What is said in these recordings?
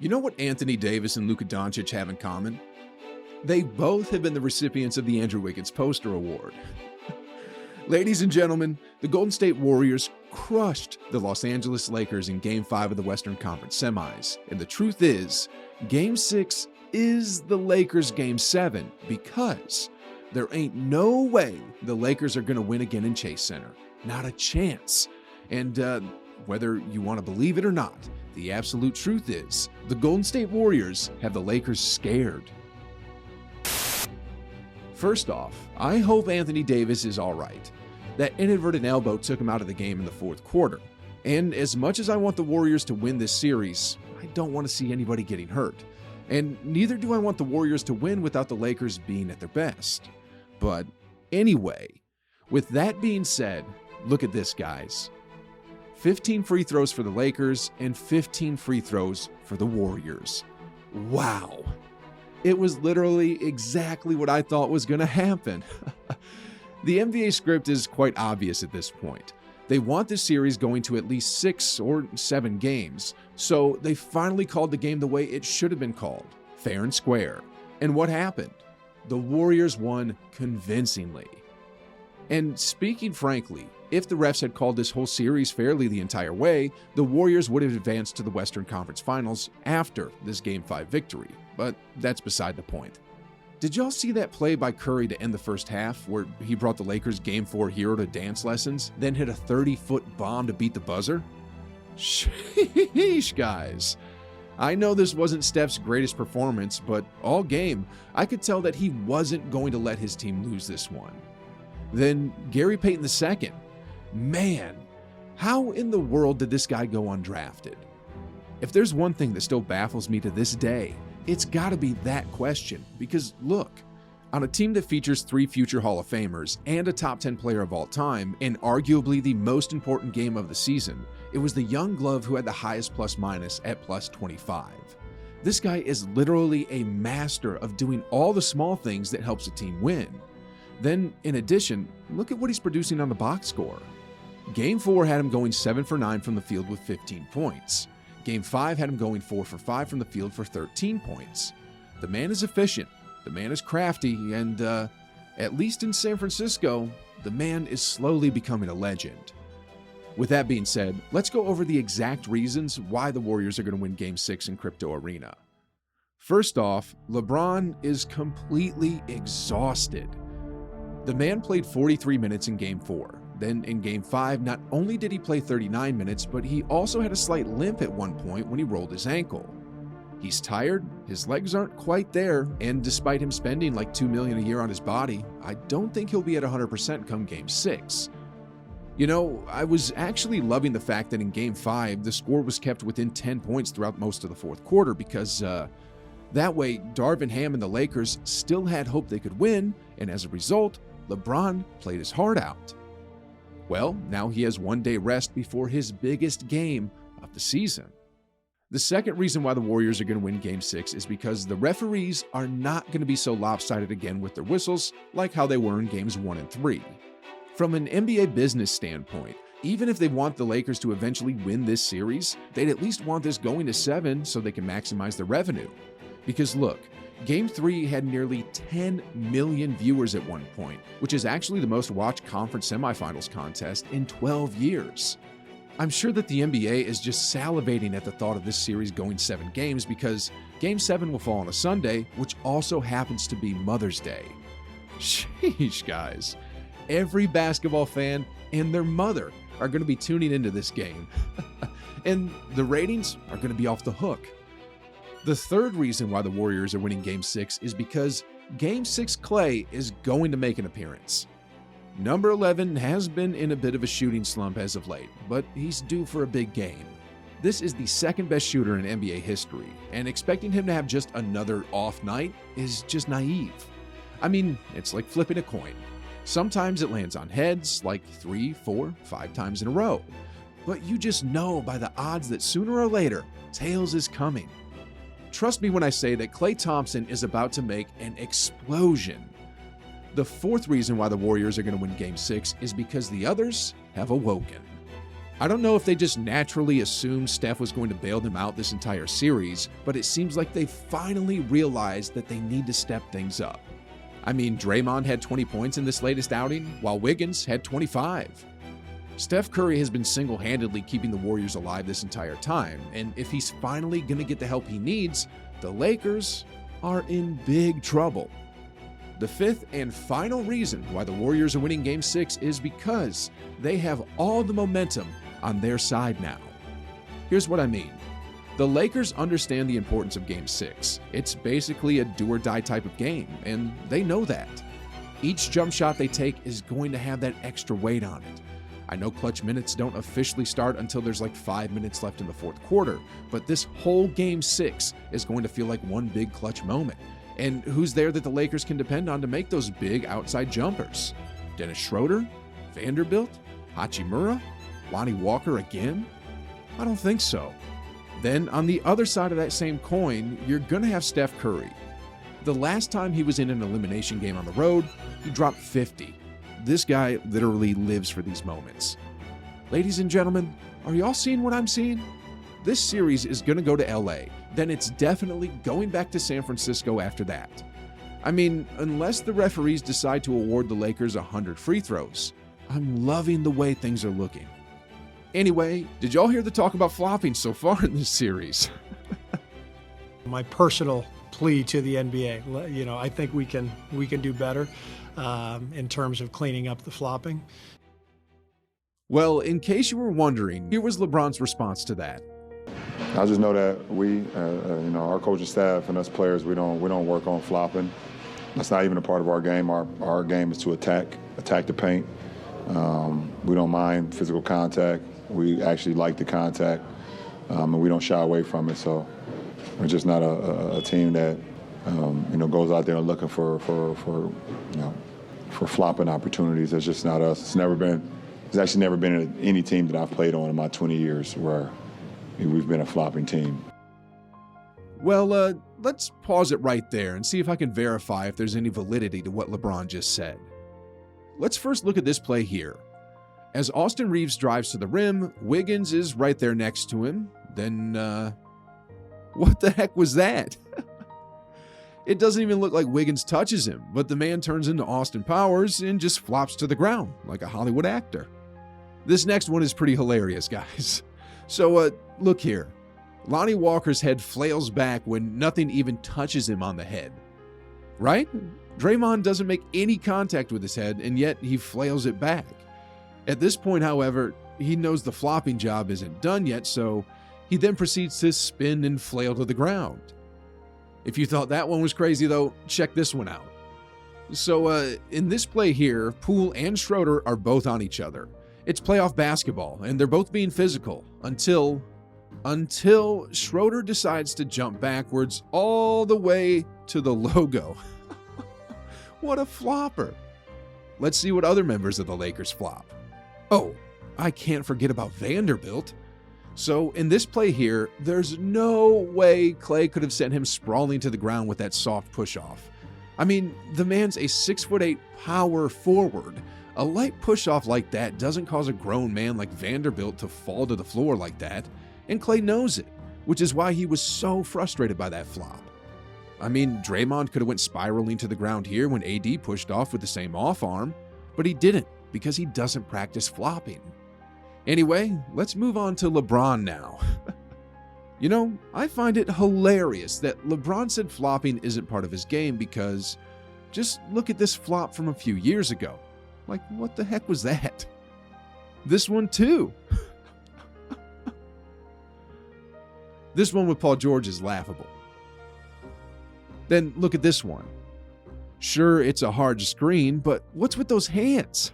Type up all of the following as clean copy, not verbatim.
You know what Anthony Davis and Luka Doncic have in common? They both have been the recipients of the Andrew Wiggins Poster Award. Ladies and gentlemen, the Golden State Warriors crushed the Los Angeles Lakers in Game 5 of the Western Conference Semis. And the truth is, Game 6 is the Lakers' Game 7 because there ain't no way the Lakers are going to win again in Chase Center. Not a chance. And whether you want to believe it or not, the absolute truth is the Golden State Warriors have the Lakers scared. First off, I hope Anthony Davis is all right. That inadvertent elbow took him out of the game in the fourth quarter. And as much as I want the Warriors to win this series, I don't want to see anybody getting hurt. And neither do I want the Warriors to win without the Lakers being at their best. But anyway, with that being said, look at this, guys. 15 free throws for the Lakers and 15 free throws for the Warriors. Wow. It was literally exactly what I thought was going to happen. The NBA script is quite obvious at this point. They want this series going to at least 6 or 7 games, so they finally called the game the way it should have been called, fair and square. And what happened? The Warriors won convincingly. And speaking frankly, if the refs had called this whole series fairly the entire way, the Warriors would have advanced to the Western Conference Finals after this Game 5 victory, but that's beside the point. Did y'all see that play by Curry to end the first half where he brought the Lakers' Game 4 hero to dance lessons, then hit a 30-foot bomb to beat the buzzer? Sheesh, guys. I know this wasn't Steph's greatest performance, but all game, I could tell that he wasn't going to let his team lose this one. Then Gary Payton II. Man, how in the world did this guy go undrafted? If there's one thing that still baffles me to this day, it's got to be that question. Because look, on a team that features 3 future Hall of Famers and a top 10 player of all time, in arguably the most important game of the season, it was the young glove who had the highest plus-minus at plus 25. This guy is literally a master of doing all the small things that helps a team win. Then, in addition, look at what he's producing on the box score. Game 4 had him going 7 for 9 from the field with 15 points. Game 5 had him going 4 for 5 from the field for 13 points. The man is efficient, the man is crafty, and at least in San Francisco, the man is slowly becoming a legend. With that being said, let's go over the exact reasons why the Warriors are going to win Game 6 in Crypto Arena. First off, LeBron is completely exhausted. The man played 43 minutes in Game 4. Then in Game 5, not only did he play 39 minutes, but he also had a slight limp at one point when he rolled his ankle. He's tired, his legs aren't quite there, and despite him spending like $2 million a year on his body, I don't think he'll be at 100% come Game 6. You know, I was actually loving the fact that in Game 5, the score was kept within 10 points throughout most of the fourth quarter because that way, Darvin Ham and the Lakers still had hope they could win, and as a result, LeBron played his heart out. Well, now he has 1 day rest before his biggest game of the season. The second reason why the Warriors are going to win Game 6 is because the referees are not going to be so lopsided again with their whistles like how they were in Games 1 and 3. From an NBA business standpoint, even if they want the Lakers to eventually win this series, they'd at least want this going to 7 so they can maximize their revenue. Because look, Game 3 had nearly 10 million viewers at one point, which is actually the most watched conference semifinals contest in 12 years. I'm sure that the NBA is just salivating at the thought of this series going 7 games because Game 7 will fall on a Sunday, which also happens to be Mother's Day. Sheesh, guys. Every basketball fan and their mother are going to be tuning into this game. And the ratings are going to be off the hook. The third reason why the Warriors are winning Game 6 is because Game 6 Klay is going to make an appearance. Number 11 has been in a bit of a shooting slump as of late, but he's due for a big game. This is the second best shooter in NBA history, and expecting him to have just another off night is just naive. I mean, it's like flipping a coin. Sometimes it lands on heads, like 3, 4, 5 times in a row. But you just know by the odds that sooner or later, tails is coming. Trust me when I say that Klay Thompson is about to make an explosion. The fourth reason why the Warriors are going to win Game 6 is because the others have awoken. I don't know if they just naturally assumed Steph was going to bail them out this entire series, but it seems like they finally realized that they need to step things up. I mean, Draymond had 20 points in this latest outing, while Wiggins had 25. Steph Curry has been single-handedly keeping the Warriors alive this entire time, and if he's finally going to get the help he needs, the Lakers are in big trouble. The fifth and final reason why the Warriors are winning Game 6 is because they have all the momentum on their side now. Here's what I mean. The Lakers understand the importance of Game 6. It's basically a do-or-die type of game, and they know that. Each jump shot they take is going to have that extra weight on it. I know clutch minutes don't officially start until there's like 5 minutes left in the fourth quarter, but this whole Game 6 is going to feel like one big clutch moment. And who's there that the Lakers can depend on to make those big outside jumpers? Dennis Schroeder? Vanderbilt? Hachimura? Lonnie Walker again? I don't think so. Then on the other side of that same coin, you're going to have Steph Curry. The last time he was in an elimination game on the road, he dropped 50. This guy literally lives for these moments. Ladies and gentlemen, are y'all seeing what I'm seeing? This series is going to go to LA. Then it's definitely going back to San Francisco after that. I mean, unless the referees decide to award the Lakers 100 free throws, I'm loving the way things are looking. Anyway, did y'all hear the talk about flopping so far in this series? My personal plea to the NBA, I think we can do better in terms of cleaning up the flopping. Well, in case you were wondering, here was LeBron's response to that. I just know that we, our coaching staff and us players, we don't work on flopping. That's not even a part of our game. Our game is to attack the paint. We don't mind physical contact. We actually like the contact, and we don't shy away from it. So we're just not a team that goes out there looking for flopping opportunities. That's just not us. It's actually never been any team that I've played on in my 20 years where we've been a flopping team. Well, let's pause it right there and see if I can verify if there's any validity to what LeBron just said. Let's first look at this play here. As Austin Reeves drives to the rim, Wiggins is right there next to him. Then, what the heck was that? It doesn't even look like Wiggins touches him, but the man turns into Austin Powers and just flops to the ground like a Hollywood actor. This next one is pretty hilarious, guys. So, look here. Lonnie Walker's head flails back when nothing even touches him on the head. Right? Draymond doesn't make any contact with his head, and yet he flails it back. At this point, however, he knows the flopping job isn't done yet, so he then proceeds to spin and flail to the ground. If you thought that one was crazy, though, check this one out. So, in this play here, Poole and Schroeder are both on each other. It's playoff basketball, and they're both being physical until Schroeder decides to jump backwards all the way to the logo. What a flopper. Let's see what other members of the Lakers flop. Oh, I can't forget about Vanderbilt. So in this play here, there's no way Klay could have sent him sprawling to the ground with that soft push-off. I mean, the man's a 6'8" power forward. A light push-off like that doesn't cause a grown man like Vanderbilt to fall to the floor like that, and Klay knows it, which is why he was so frustrated by that flop. I mean, Draymond could have went spiraling to the ground here when AD pushed off with the same off arm, but he didn't because he doesn't practice flopping. Anyway, let's move on to LeBron now. I find it hilarious that LeBron said flopping isn't part of his game because just look at this flop from a few years ago. Like, what the heck was that? This one too. This one with Paul George is laughable. Then look at this one. Sure, it's a hard screen, but what's with those hands?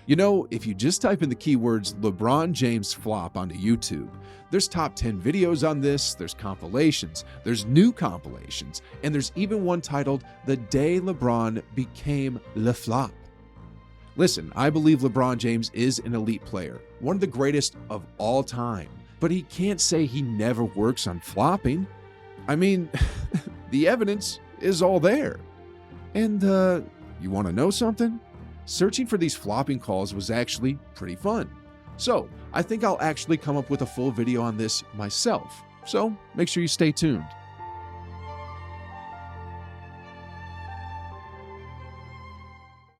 If you just type in the keywords LeBron James flop onto YouTube, there's top 10 videos on this, there's compilations, there's new compilations, and there's even one titled The Day LeBron Became Le Flop. Listen, I believe LeBron James is an elite player, one of the greatest of all time, but he can't say he never works on flopping. I mean, the evidence is all there. And, you want to know something? Searching for these flopping calls was actually pretty fun. So I think I'll actually come up with a full video on this myself. So make sure you stay tuned.